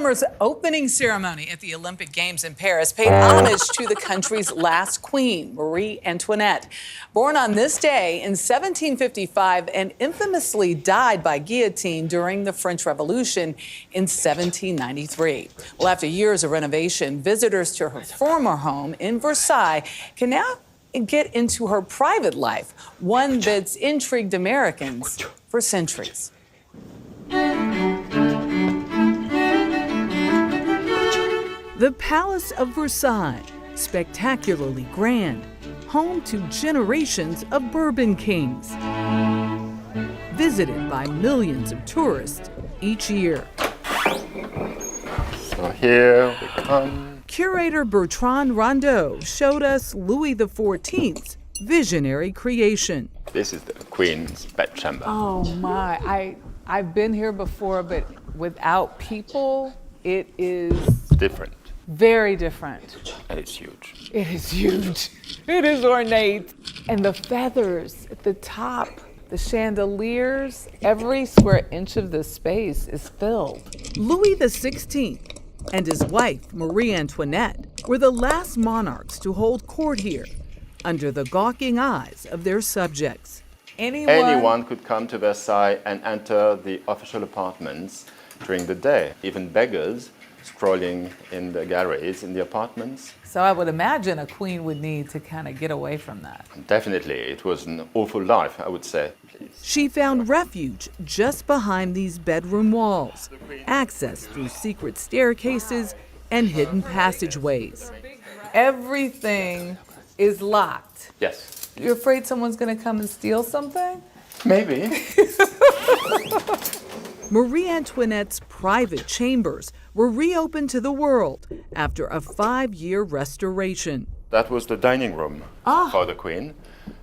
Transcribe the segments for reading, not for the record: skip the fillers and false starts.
summer's opening ceremony at the Olympic Games in Paris paid homage to the country's last queen, Marie Antoinette. Born on this day in 1755 and infamously died by guillotine during the French Revolution in 1793. Well, after years of renovation, visitors to her former home in Versailles can now get into her private life, one that's intrigued Americans for centuries. The Palace of Versailles, spectacularly grand, home to generations of Bourbon kings, visited by millions of tourists each year. So here we come. Curator Bertrand Rondeau showed us Louis XIV's visionary creation. This is the Queen's bedchamber. Oh my, I've been here before, but without people, it is Different. very different. And it's huge. It is huge. It is ornate. And the feathers at the top, the chandeliers, every square inch of this space is filled. Louis XVI and his wife, Marie Antoinette, were the last monarchs to hold court here, under the gawking eyes of their subjects. Anyone could come to Versailles and enter the official apartments during the day, even beggars strolling in the galleries in the apartments. So I would imagine a queen would need to kind of get away from that. Definitely, it was an awful life, I would say. She found refuge just behind these bedroom walls, access through secret staircases and hidden passageways. Everything is locked. Yes. You're afraid someone's going to come and steal something? Maybe. Marie Antoinette's private chambers were reopened to the world after a 5-year restoration. That was the dining room for the Queen.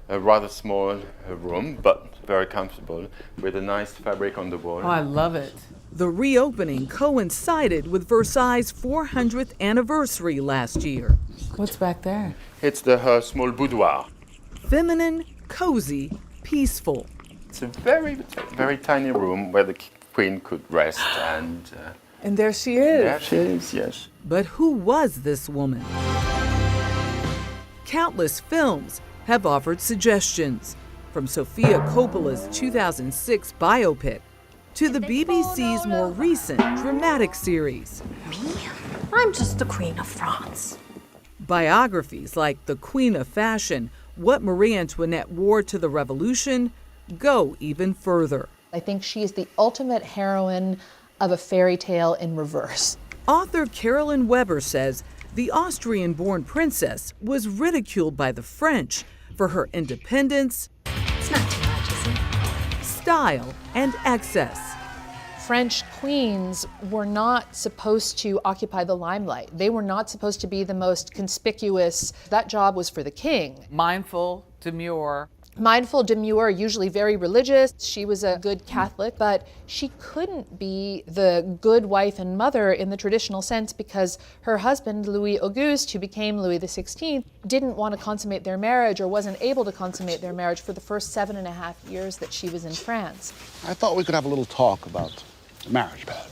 A rather small room, but very comfortable, with a nice fabric on the wall. Oh, I love it. The reopening coincided with Versailles' 400th anniversary last year. What's back there? It's her small boudoir. Feminine, cozy, peaceful. It's a very, very tiny room where the Queen could rest and... And there she is. There she is, yes. But who was this woman? Countless films have offered suggestions, from Sofia Coppola's 2006 biopic to the BBC's more recent dramatic series. Me? I'm just the Queen of France. Biographies like The Queen of Fashion, What Marie Antoinette Wore to the Revolution, go even further. I think she is the ultimate heroine of a fairy tale in reverse. Author Carolyn Weber says the Austrian-born princess was ridiculed by the French for her independence, It's not too much, is it? style, and excess. French queens were not supposed to occupy the limelight. They were not supposed to be the most conspicuous. That job was for the king. Mindful, demure. Mindful, demure, usually very religious. She was a good Catholic, but she couldn't be the good wife and mother in the traditional sense because her husband, Louis Auguste, who became Louis XVI, didn't want to consummate their marriage or wasn't able to consummate their marriage for the first 7.5 years that she was in France. I thought we could have a little talk about the marriage bed.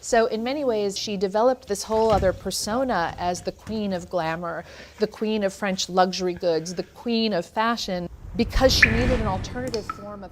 So in many ways, she developed this whole other persona as the queen of glamour, the queen of French luxury goods, the queen of fashion, because she needed an alternative form of